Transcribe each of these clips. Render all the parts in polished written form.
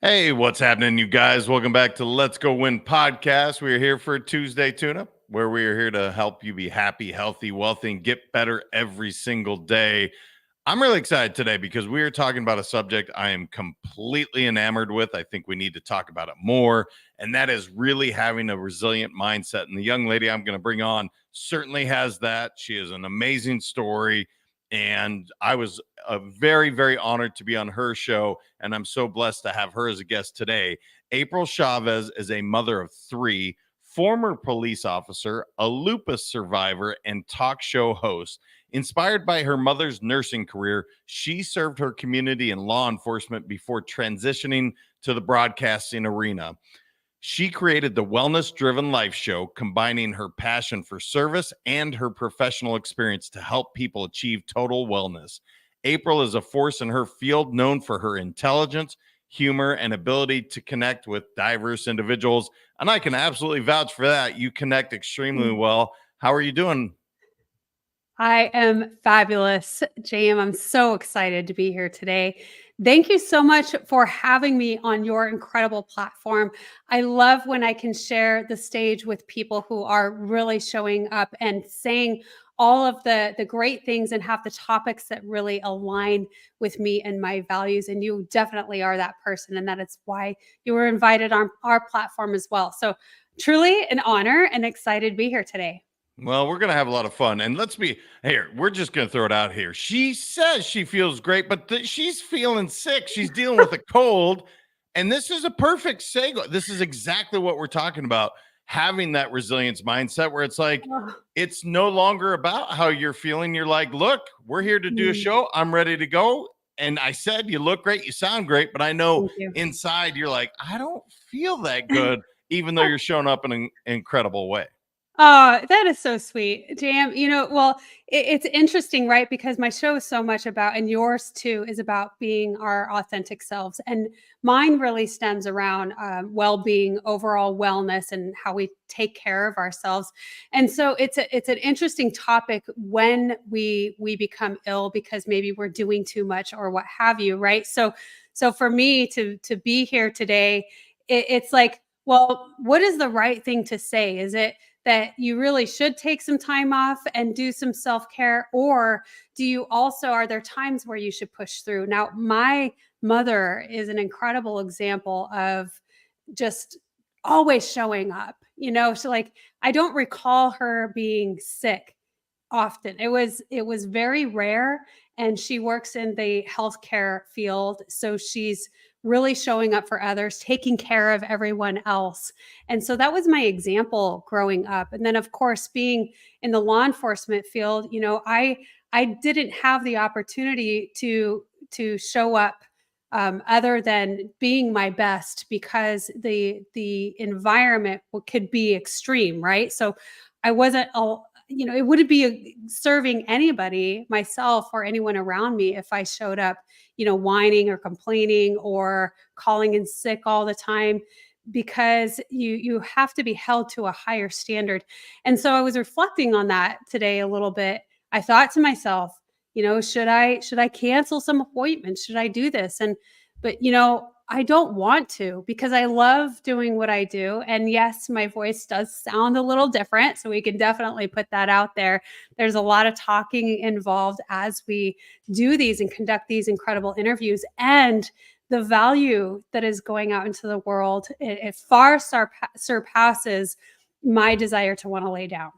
Hey, what's happening, you guys? Welcome back to Let's Go Win podcast. We are here for a Tuesday tune-up, where we are here to help you be happy, healthy, wealthy, and get better every single day. I'm really excited today because we are talking about a subject I am completely enamored with. I think we need to talk about it more, and that is really having a resilient mindset. And the young lady I'm going to bring on certainly has that. She is an amazing story, and I was very, very honored to be on her show, and I'm so blessed to have her as a guest today. April Chavez is a mother of three, former police officer, a lupus survivor, and talk show host. Inspired by her mother's nursing career, she served her community in law enforcement before transitioning to the broadcasting arena. She created the Wellness Driven Life Show, combining her passion for service and her professional experience to help people achieve total wellness. April is a force in her field, known for her intelligence, humor, and ability to connect with diverse individuals. And I can absolutely vouch for that. You connect extremely well. How are you doing? I am fabulous, JM. I'm so excited to be here today. Thank you so much for having me on your incredible platform. I love when I can share the stage with people who are really showing up and saying all of the great things and have the topics that really align with me and my values. And you definitely are that person. And that is why you were invited on our platform as well. So truly an honor and excited to be here today. Well, we're going to have a lot of fun. And let's be here. We're just going to throw it out here. She says she feels great, but she's feeling sick. She's dealing with a cold. And this is a perfect segue. This is exactly what we're talking about, having that resilience mindset where it's like, it's no longer about how you're feeling. You're like, look, we're here to do a show. I'm ready to go. And I said, you look great. You sound great. But I know inside you're like, I don't feel that good, even though you're showing up in an incredible way. Oh, that is so sweet, Jam. Well, it's interesting, right? Because my show is so much about, and yours too, is about being our authentic selves. And mine really stems around well-being, overall wellness, and how we take care of ourselves. And so it's an interesting topic when we become ill because maybe we're doing too much or what have you, right? So for me to be here today, it's like, well, what is the right thing to say? Is it that you really should take some time off and do some self-care? Or do you also, are there times where you should push through? Now, my mother is an incredible example of just always showing up. So like I don't recall her being sick often. It was very rare, and she works in the healthcare field, so she's really showing up for others, taking care of everyone else. And so that was my example growing up. And then of course being in the law enforcement field, I didn't have the opportunity to show up other than being my best because the environment could be extreme, right? So I wasn't it wouldn't be serving anybody, myself or anyone around me, if I showed up, whining or complaining or calling in sick all the time, because you have to be held to a higher standard. And so I was reflecting on that today a little bit. I thought to myself, should I cancel some appointments? Should I do this? But I don't want to, because I love doing what I do. And yes, my voice does sound a little different. So we can definitely put that out there. There's a lot of talking involved as we do these and conduct these incredible interviews. And the value that is going out into the world, it far surpasses my desire to want to lay down.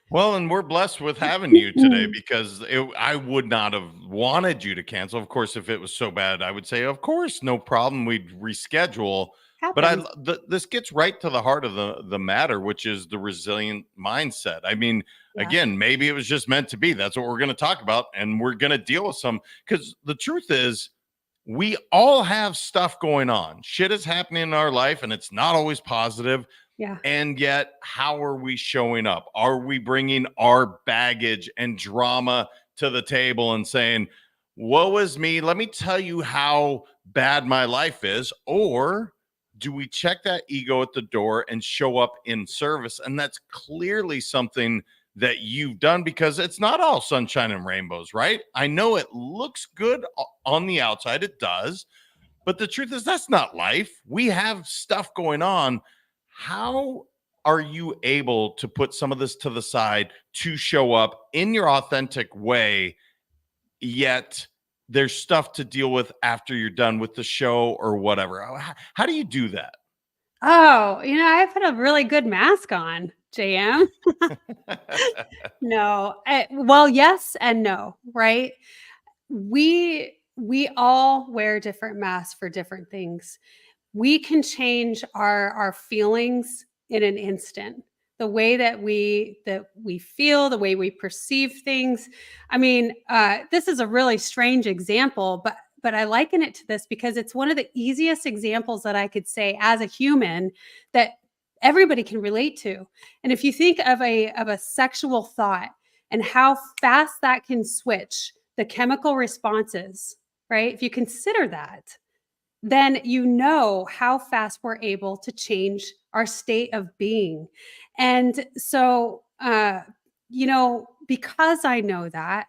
Well, and we're blessed with having you today because I would not have wanted you to cancel. Of course, if it was so bad, I would say, of course, no problem. We'd reschedule. But Happens. this gets right to the heart of the matter, which is the resilient mindset. I mean, Yeah. again, maybe it was just meant to be. That's what we're going to talk about, and we're going to deal with some, because the truth is, we all have stuff going on. Shit is happening in our life, and it's not always positive. Yeah. And yet, how are we showing up? Are we bringing our baggage and drama to the table and saying, woe is me, let me tell you how bad my life is? Or do we check that ego at the door and show up in service? And that's clearly something that you've done, because it's not all sunshine and rainbows, right? I know it looks good on the outside. It does. But the truth is, that's not life. We have stuff going on. How are you able to put some of this to the side to show up in your authentic way, yet there's stuff to deal with after you're done with the show or whatever? How do you do that? Oh, I put a really good mask on, JM. No. Well, yes and no, right? We all wear different masks for different things. We can change our feelings in an instant. The way that we feel, the way we perceive things. I mean, this is a really strange example, but I liken it to this because it's one of the easiest examples that I could say as a human that everybody can relate to. And if you think of a sexual thought and how fast that can switch the chemical responses, right? If you consider that, then you know how fast we're able to change our state of being. And so, because I know that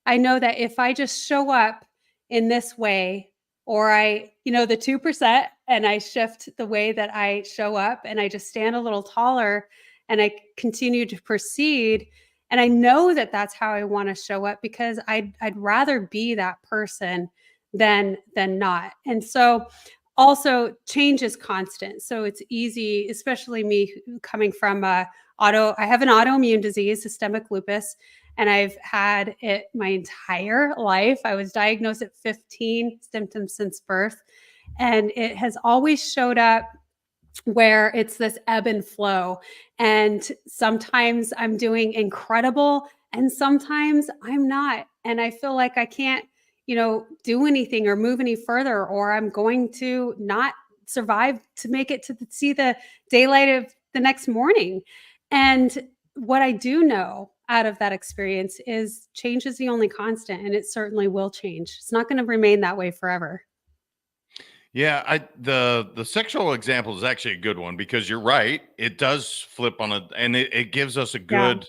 if I just show up in this way, or the 2%, and I shift the way that I show up and I just stand a little taller and I continue to proceed. And I know that that's how I want to show up because I'd rather be that person than not. And so also change is constant. So it's easy, especially me coming from I have an autoimmune disease, systemic lupus, and I've had it my entire life. I was diagnosed at 15, symptoms since birth, and it has always showed up where it's this ebb and flow. And sometimes I'm doing incredible and sometimes I'm not. And I feel like I can't, do anything or move any further, or I'm going to not survive to make it to see the daylight of the next morning. And what I do know out of that experience is change is the only constant, and it certainly will change. It's not going to remain that way forever. Yeah, the sexual example is actually a good one because you're right. It does flip on it, and it gives us Yeah.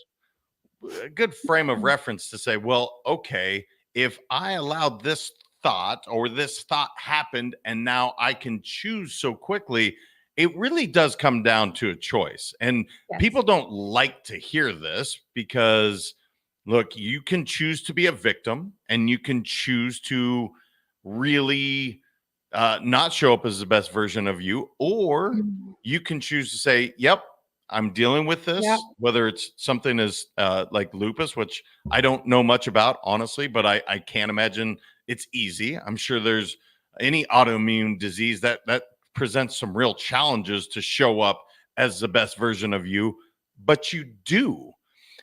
a good frame of reference to say, well, okay, if I allowed this thought or this thought happened and now I can choose so quickly, it really does come down to a choice. And Yes. people don't like to hear this because, look, you can choose to be a victim and you can choose to really not show up as the best version of you, or Mhm. you can choose to say, yep, I'm dealing with Yep. this, whether it's something as like lupus, which I don't know much about, honestly, but I can't imagine it's easy. I'm sure there's any autoimmune disease that presents some real challenges to show up as the best version of you, but you do.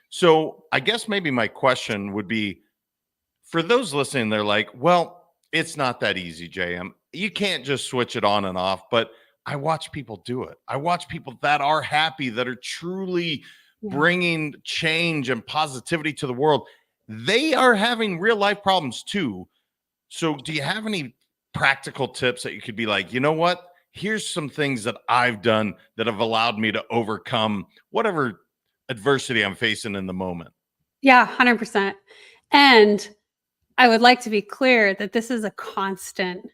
So I guess maybe my question would be for those listening, they're like, well, it's not that easy, JM. You can't just switch it on and off. But I watch people do it. I watch people that are happy, that are truly Yeah. bringing change and positivity to the world. They are having real life problems too. So, do you have any practical tips that you could be like, you know what? Here's some things that I've done that have allowed me to overcome whatever adversity I'm facing in the moment? Yeah, 100%. And I would like to be clear that this is a constant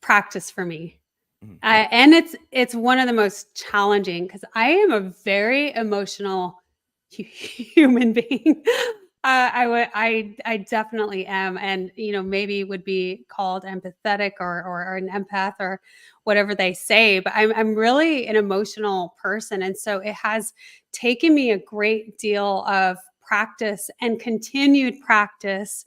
practice for me. Mhm. And it's one of the most challenging because I am a very emotional human being. I definitely am, and maybe would be called empathetic or an empath or whatever they say. But I'm really an emotional person, and so it has taken me a great deal of practice and continued practice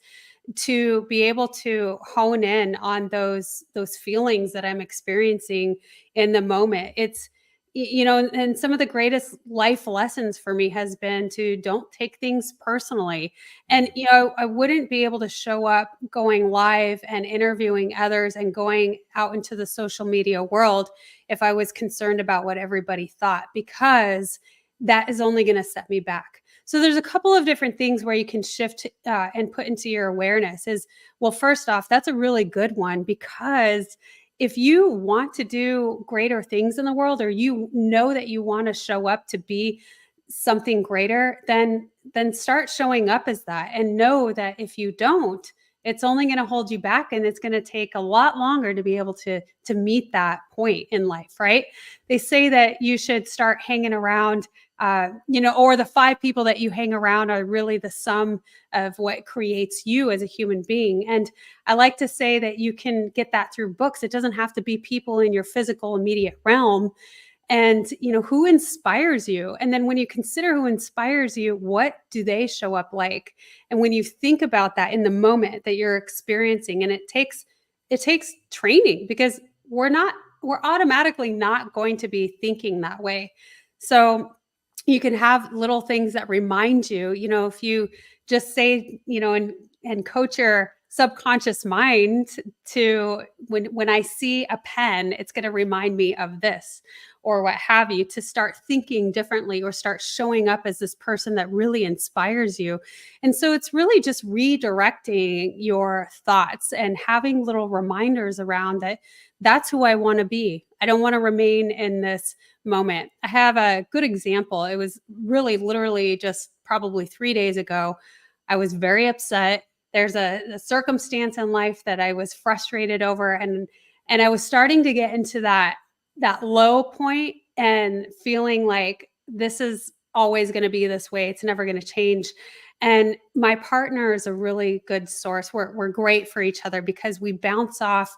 to be able to hone in on those feelings that I'm experiencing in the moment. It's and some of the greatest life lessons for me has been to don't take things personally. And I wouldn't be able to show up going live and interviewing others and going out into the social media world if I was concerned about what everybody thought, because that is only going to set me back. So there's a couple of different things where you can shift and put into your awareness is, well, first off, that's a really good one, because if you want to do greater things in the world, or you know that you want to show up to be something greater, then start showing up as that, and know that if you don't, it's only going to hold you back, and it's going to take a lot longer to be able to meet that point in life, right? They say that you should start hanging around, or the 5 people that you hang around are really the sum of what creates you as a human being. And I like to say that you can get that through books. It doesn't have to be people in your physical immediate realm. And who inspires you, and then when you consider who inspires you, what do they show up like? And when you think about that in the moment that you're experiencing, and it takes training, because we're automatically not going to be thinking that way. So you can have little things that remind you, if you just say, and coach your subconscious mind to, when I see a pen, it's going to remind me of this, or what have you, to start thinking differently, or start showing up as this person that really inspires you. And so it's really just redirecting your thoughts and having little reminders around that. That's who I want to be. I don't want to remain in this moment. I have a good example. It was really literally just probably 3 days ago. I was very upset. There's a circumstance in life that I was frustrated over, and I was starting to get into that low point and feeling like this is always going to be this way. It's never going to change. And my partner is a really good source. We're great for each other because we bounce off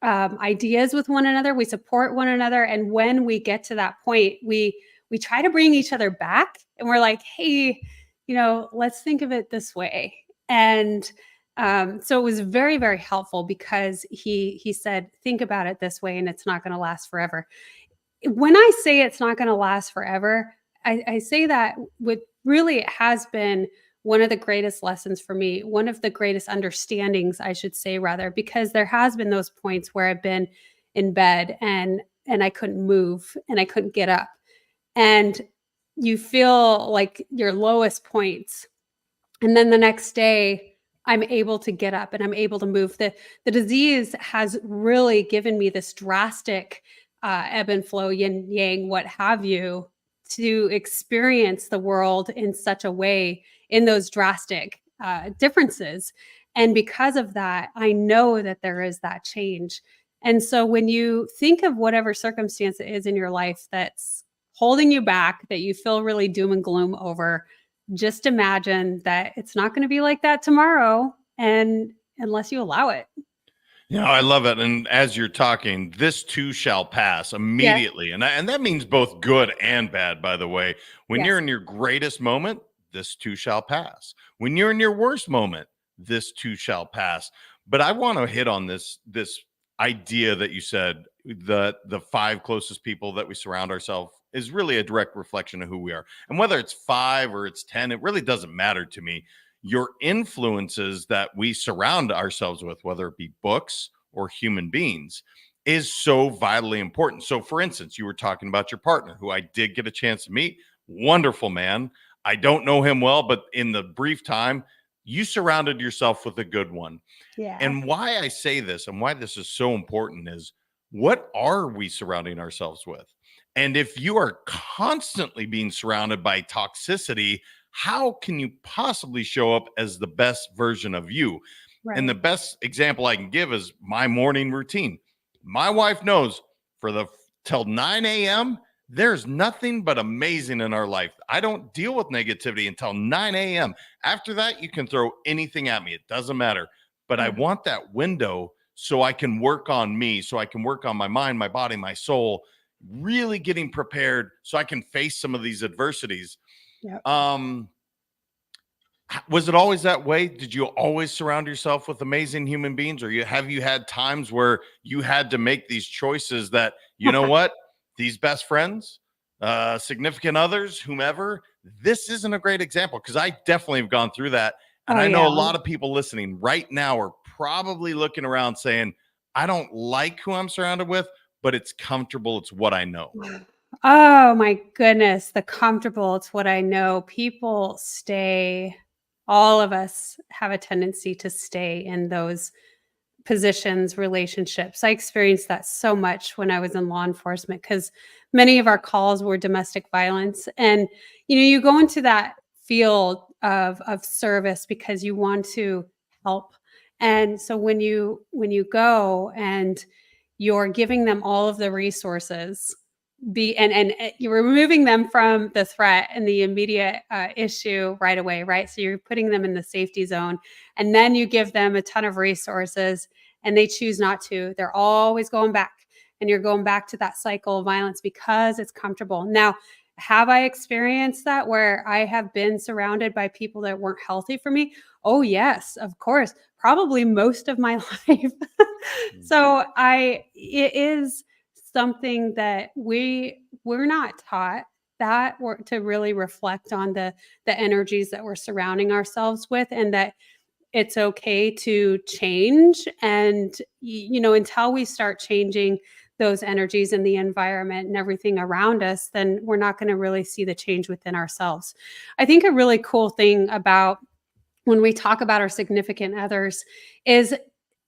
ideas with one another. We support one another. And when we get to that point, we try to bring each other back, and we're like, hey, let's think of it this way. And so it was very, very helpful, because he said, think about it this way, and it's not going to last forever. When I say it's not going to last forever, I say that with, really, it has been one of the greatest lessons for me, one of the greatest understandings, I should say, rather, because there has been those points where I've been in bed and I couldn't move and I couldn't get up. And you feel like your lowest points. And then the next day, I'm able to get up and I'm able to move. The disease has really given me this drastic ebb and flow, yin yang, what have you, to experience the world in such a way, in those drastic differences. And because of that, I know that there is that change. And so when you think of whatever circumstance it is in your life that's holding you back, that you feel really doom and gloom over, just imagine that it's not going to be like that tomorrow, and unless you allow it. I love it. And as you're talking, this too shall pass Yes. immediately. And that means both good and bad, by the way. When you're Yes. in your greatest moment, this too shall pass. When you're in your worst moment, this too shall pass. But I want to hit on this idea that you said, the 5 closest people that we surround ourselves is really a direct reflection of who we are. And whether it's 5 or it's 10, it really doesn't matter to me. Your influences that we surround ourselves with, whether it be books or human beings, is so vitally important. So, for instance, you were talking about your partner, who I did get a chance to meet. Wonderful man. I don't know him well, but in the brief time, you surrounded yourself with a good one. Yeah. And why I say this and why this is so important is, what are we surrounding ourselves with? And if you are constantly being surrounded by toxicity, how can you possibly show up as the best version of you? And the Right. best example I can give is my morning routine. My wife knows, for the till 9 a.m., there's nothing but amazing in our life. I don't deal with negativity until 9 a.m. After that, you can throw anything at me. It doesn't matter. But I Yeah. want that window so I can work on me, so I can work on my mind, my body, my soul, really getting prepared so I can face some of these adversities. Yep. Um, was it always that way? Did you always surround yourself with amazing human beings, or have you had times where you had to make these choices that, you know what, these best friends, significant others, whomever, this isn't a great example? Because I definitely have gone through that. And Oh, I know yeah. a lot of people listening right now are probably looking around saying, I don't like who I'm surrounded with, but it's comfortable. It's what I know. Oh my goodness, the comfortable, it's what I know. People stay, all of us have a tendency to stay in those positions, relationships. I experienced that so much when I was in law enforcement, because many of our calls were domestic violence. And you go into that field of service because you want to help. And so when you go and you're giving them all of the resources, you're removing them from the threat and the immediate issue right away, right? So you're putting them in the safety zone, and then you give them a ton of resources, and they choose not to. They're always going back, and you're going back to that cycle of violence because it's comfortable. Now, have I experienced that where I have been surrounded by people that weren't healthy for me? Oh, yes, of course. Probably most of my life. So it is something that we're not taught that, or to really reflect on the energies that we're surrounding ourselves with, and that it's okay to change. And until we start changing those energies in the environment and everything around us, then we're not going to really see the change within ourselves. I think a really cool thing about when we talk about our significant others is,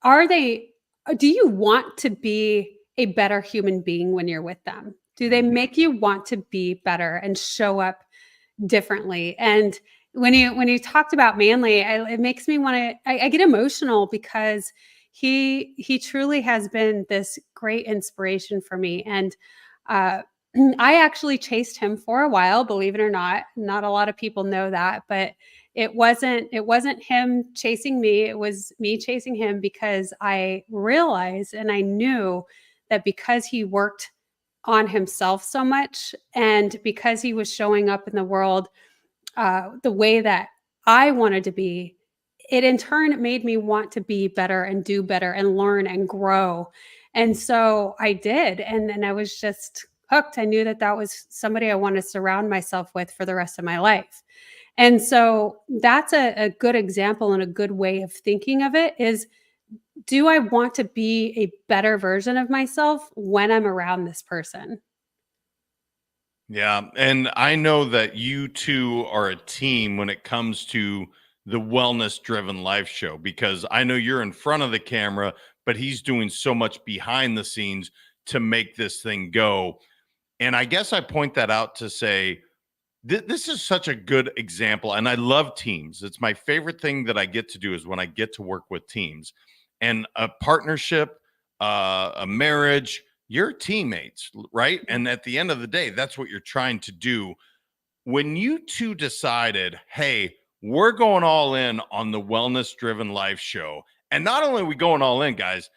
are they do you want to be a better human being when you're with them? Do they make you want to be better and show up differently? And when you talked about Manly, it makes me want to. I get emotional because he truly has been this great inspiration for me. And uh, I actually chased him for a while, believe it or not. Not a lot of people know that, but it wasn't him chasing me. It was me chasing him, because I realized and I knew that because he worked on himself so much, and because he was showing up in the world the way that I wanted to be, it in turn made me want to be better and do better and learn and grow. And so I did. And then I was just hooked. I knew that that was somebody I wanted to surround myself with for the rest of my life. And so that's a good example and a good way of thinking of it is, do I want to be a better version of myself when I'm around this person? Yeah. And I know that you two are a team when it comes to the wellness driven life show, because I know you're in front of the camera, but he's doing so much behind the scenes to make this thing go. And I guess I point that out to say, this is such a good example. And I love teams. It's my favorite thing that I get to do is when I get to work with teams, and a partnership, a marriage, you're teammates, right? And at the end of the day, that's what you're trying to do. When you two decided, hey, we're going all in on the wellness driven life show. And not only are we going all in, guys,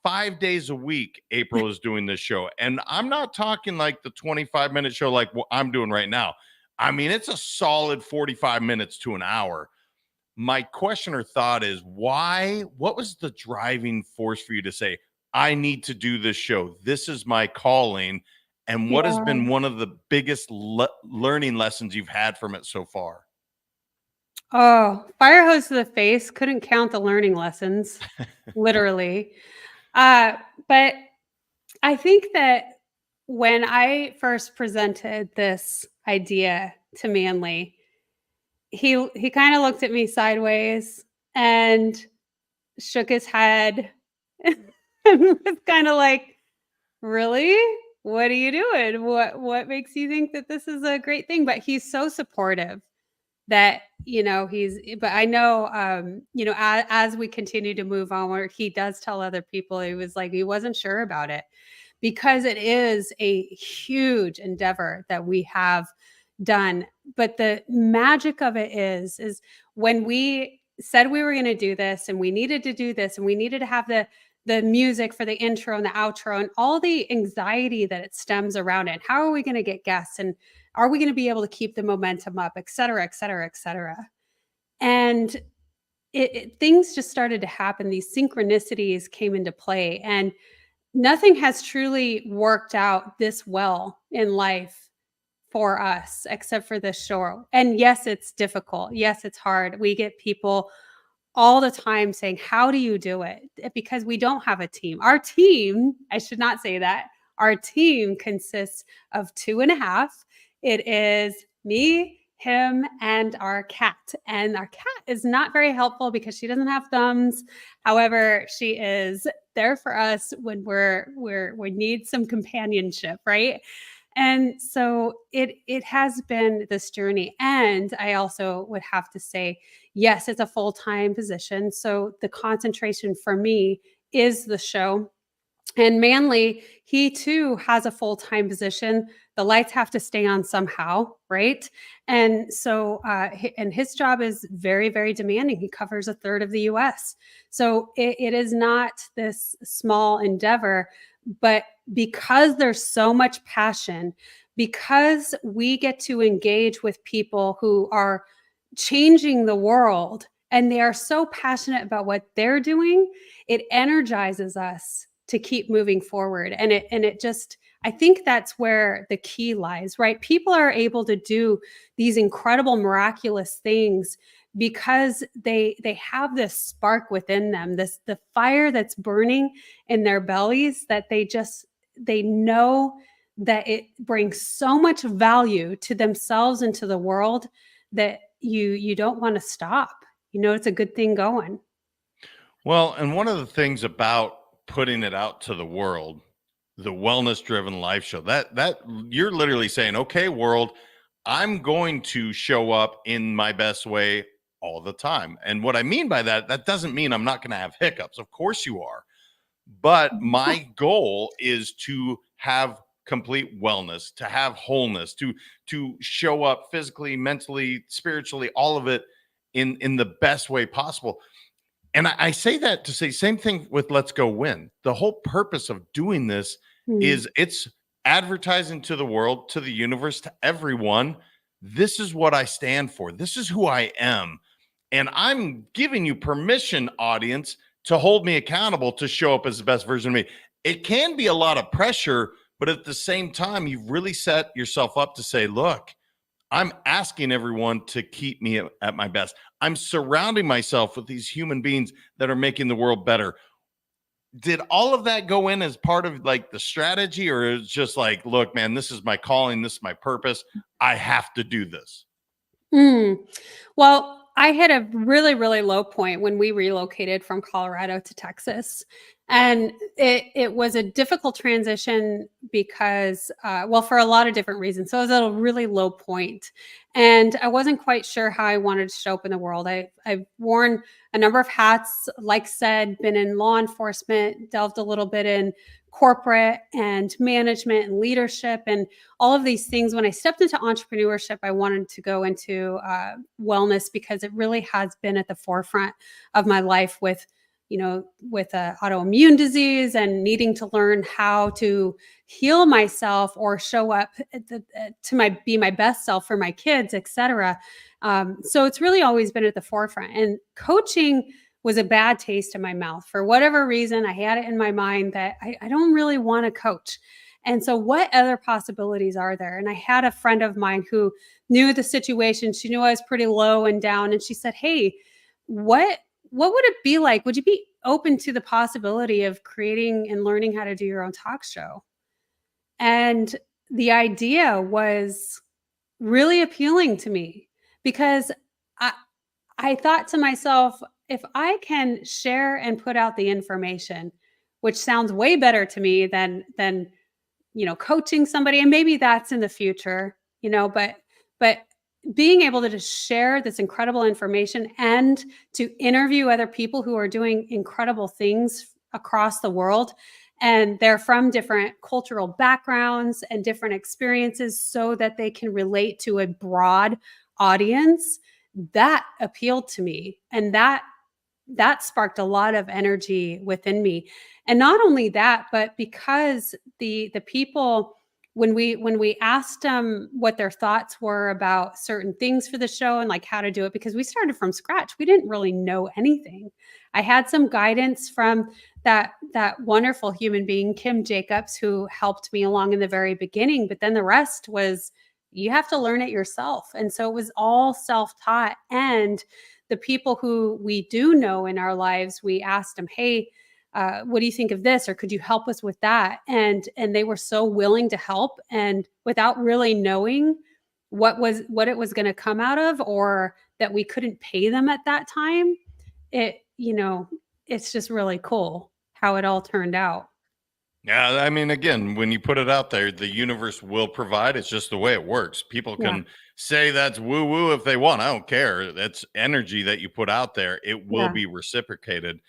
5 days a week, April is doing this show. And I'm not talking like the 25-minute show like what I'm doing right now. I mean, it's a solid 45 minutes to an hour. My question or thought is, why? What was the driving force for you to say, I need to do this show? This is my calling. And what has Yeah. been one of the biggest learning lessons you've had from it so far? Oh, fire hose to the face. Couldn't count the learning lessons, literally. But I think that when I first presented this idea to Manly, he kind of looked at me sideways and shook his head and was kind of like, "Really? What are you doing? What makes you think that this is a great thing?" But he's so supportive that, but I know, as we continue to move onward, he does tell other people, he was like, he wasn't sure about it, because it is a huge endeavor that we have done. But the magic of it is when we said we were going to do this, and we needed to do this, and we needed to have the music for the intro and the outro and all the anxiety that it stems around it. How are we going to get guests, and are we going to be able to keep the momentum up, et cetera, et cetera, et cetera? And things just started to happen. These synchronicities came into play, and nothing has truly worked out this well in life for us except for this show. And yes, it's difficult. Yes, it's hard. We get people all the time saying, "How do you do it?" Because we don't have a team. Our team, I should not say that. Our team consists of two and a half. It is me, him, and our cat. And our cat is not very helpful because she doesn't have thumbs. However, she is there for us when we need some companionship, right? And so it has been this journey. And I also would have to say, yes, it's a full-time position. So the concentration for me is the show. And Manly, he too has a full-time position. The lights have to stay on somehow, right? And so, and his job is very, very demanding. He covers a third of the US. So it is not this small endeavor, but because there's so much passion, because we get to engage with people who are changing the world and they are so passionate about what they're doing, it energizes us to keep moving forward. And it just, I think that's where the key lies, right? People are able to do these incredible miraculous things because they have this spark within them, this the fire that's burning in their bellies, that they know that it brings so much value to themselves and to the world that you don't want to stop. It's a good thing going. Well, and one of the things about putting it out to the world, the wellness driven life show, that you're literally saying, okay, world, I'm going to show up in my best way all the time. And what I mean by that, that doesn't mean I'm not going to have hiccups. Of course you are. But my goal is to have complete wellness, to have wholeness, to show up physically, mentally, spiritually, all of it in the best way possible. And I say that to say same thing with Let's Go Win. The whole purpose of doing this Mm. is it's advertising to the world, to the universe, to everyone. This is what I stand for. This is who I am. And I'm giving you permission, audience, to hold me accountable to show up as the best version of me. It can be a lot of pressure, but at the same time, you've really set yourself up to say, look, I'm asking everyone to keep me at my best. I'm surrounding myself with these human beings that are making the world better. Did all of that go in as part of like the strategy, or is just like, look, man, this is my calling, this is my purpose. I have to do this. Mm. Well, I had a really, really low point when we relocated from Colorado to Texas. And it was a difficult transition because, well, for a lot of different reasons. So I was at a really low point, and I wasn't quite sure how I wanted to show up in the world. I've worn a number of hats, like said, been in law enforcement, delved a little bit in corporate and management and leadership and all of these things. When I stepped into entrepreneurship, I wanted to go into wellness because it really has been at the forefront of my life with autoimmune disease and needing to learn how to heal myself or show up to be my best self for my kids, etc. So it's really always been at the forefront. And coaching was a bad taste in my mouth. For whatever reason, I had it in my mind that I don't really want to coach. And so, what other possibilities are there? And I had a friend of mine who knew the situation. She knew I was pretty low and down. And she said, hey, what would it be like? Would you be open to the possibility of creating and learning how to do your own talk show? And the idea was really appealing to me because I, I thought to myself, if I can share and put out the information, which sounds way better to me than coaching somebody, and maybe that's in the future, but being able to just share this incredible information and to interview other people who are doing incredible things across the world, and they're from different cultural backgrounds and different experiences so that they can relate to a broad audience, that appealed to me. And that sparked a lot of energy within me. And not only that, but because the people, when we asked them what their thoughts were about certain things for the show and like how to do it, because we started from scratch, we didn't really know anything. I had some guidance from that wonderful human being, Kim Jacobs, who helped me along in the very beginning, but then the rest was, you have to learn it yourself. And so it was all self-taught. And the people who we do know in our lives, we asked them, hey, what do you think of this, or could you help us with that? And they were so willing to help, and without really knowing what it was going to come out of, or that we couldn't pay them at that time. It, it's just really cool how it all turned out. Yeah, I mean, again, when you put it out there, the universe will provide. It's just the way it works. People Yeah. can say that's woo woo if they want. I don't care. That's energy that you put out there. It will Yeah. be reciprocated.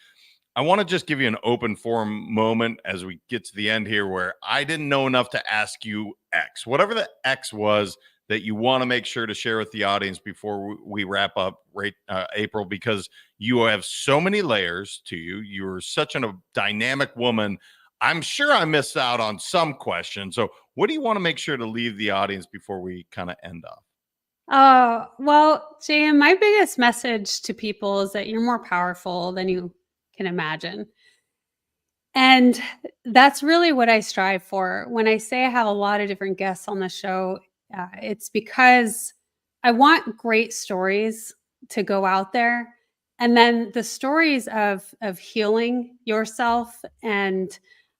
I want to just give you an open forum moment as we get to the end here where I didn't know enough to ask you X, whatever the X was that you want to make sure to share with the audience before we wrap up, right, April, because you have so many layers to you. You're such a dynamic woman. I'm sure I missed out on some questions. So, what do you want to make sure to leave the audience before we kind of end off? Oh, well, JM, my biggest message to people is that you're more powerful than you can imagine. And that's really what I strive for. When I say I have a lot of different guests on the show, it's because I want great stories to go out there. And then the stories of healing yourself and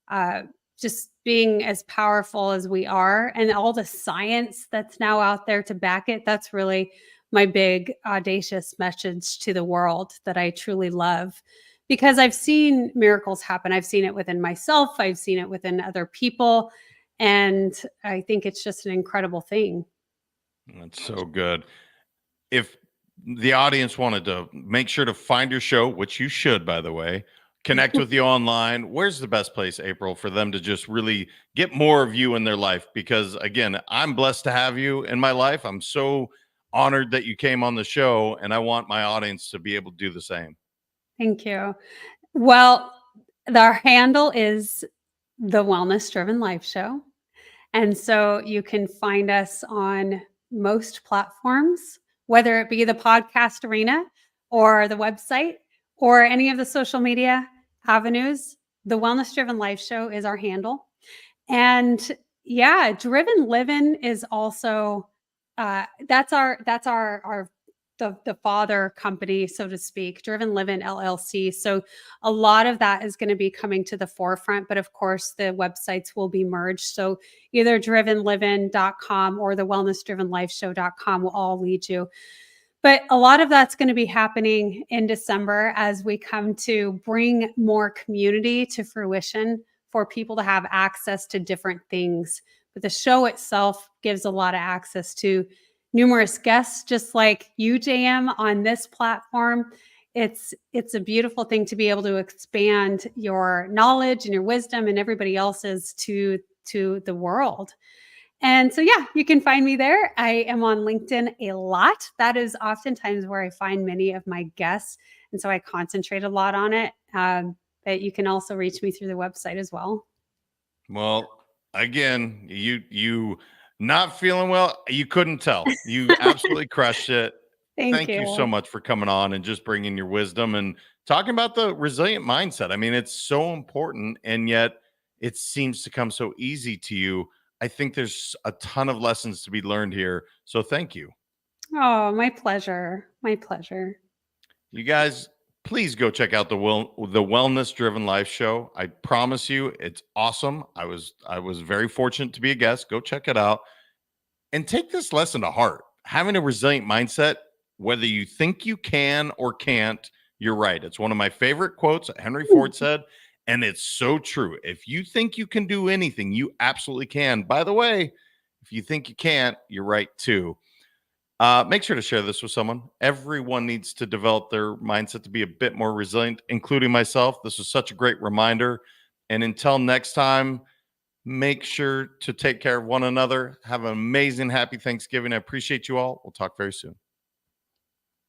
uh, just being as powerful as we are, and all the science that's now out there to back it. That's really my big audacious message to the world that I truly love, because I've seen miracles happen. I've seen it within myself, I've seen it within other people. And I think it's just an incredible thing. That's so good. If the audience wanted to make sure to find your show, which you should, by the way, connect with you online, where's the best place, April, for them to just really get more of you in their life? Because again, I'm blessed to have you in my life. I'm so honored that you came on the show, and I want my audience to be able to do the same. Thank you. Well, our handle is the Wellness Driven Life Show. And so you can find us on most platforms, whether it be the podcast arena or the website or any of the social media avenues. The Wellness Driven Life Show is our handle. And yeah, Driven Living is also that's our the father company, so to speak, Driven Living LLC. So a lot of that is going to be coming to the forefront, but of course the websites will be merged. So either drivenliving.com or the wellnessdrivenlifeshow.com will all lead you. But a lot of that's going to be happening in December as we come to bring more community to fruition for people to have access to different things. But the show itself gives a lot of access to numerous guests, just like you, JM, on this platform. It's a beautiful thing to be able to expand your knowledge and your wisdom and everybody else's to the world. And so, yeah, you can find me there. I am on LinkedIn a lot. That is oftentimes where I find many of my guests. And so I concentrate a lot on it. But you can also reach me through the website as well. Well, again, you not feeling well, you couldn't tell. You absolutely crushed it. Thank Thank you so you. much for coming on and just bringing your wisdom and talking about the resilient mindset. I mean, it's so important, and yet it seems to come so easy to you. I think there's a ton of lessons to be learned here. So thank you. Oh, my pleasure. My pleasure. You guys, please go check out the Wellness Driven Life show. I promise you it's awesome. I was very fortunate to be a guest. Go check it out and take this lesson to heart. Having a resilient mindset, whether you think you can or can't, you're right. It's one of my favorite quotes that Henry Ford said, and it's so true. If you think you can do anything, you absolutely can. By the way, if you think you can't, you're right too. Make sure to share this with someone. Everyone needs to develop their mindset to be a bit more resilient, including myself. This was such a great reminder. And until next time, make sure to take care of one another. Have an amazing, happy Thanksgiving. I appreciate you all. We'll talk very soon.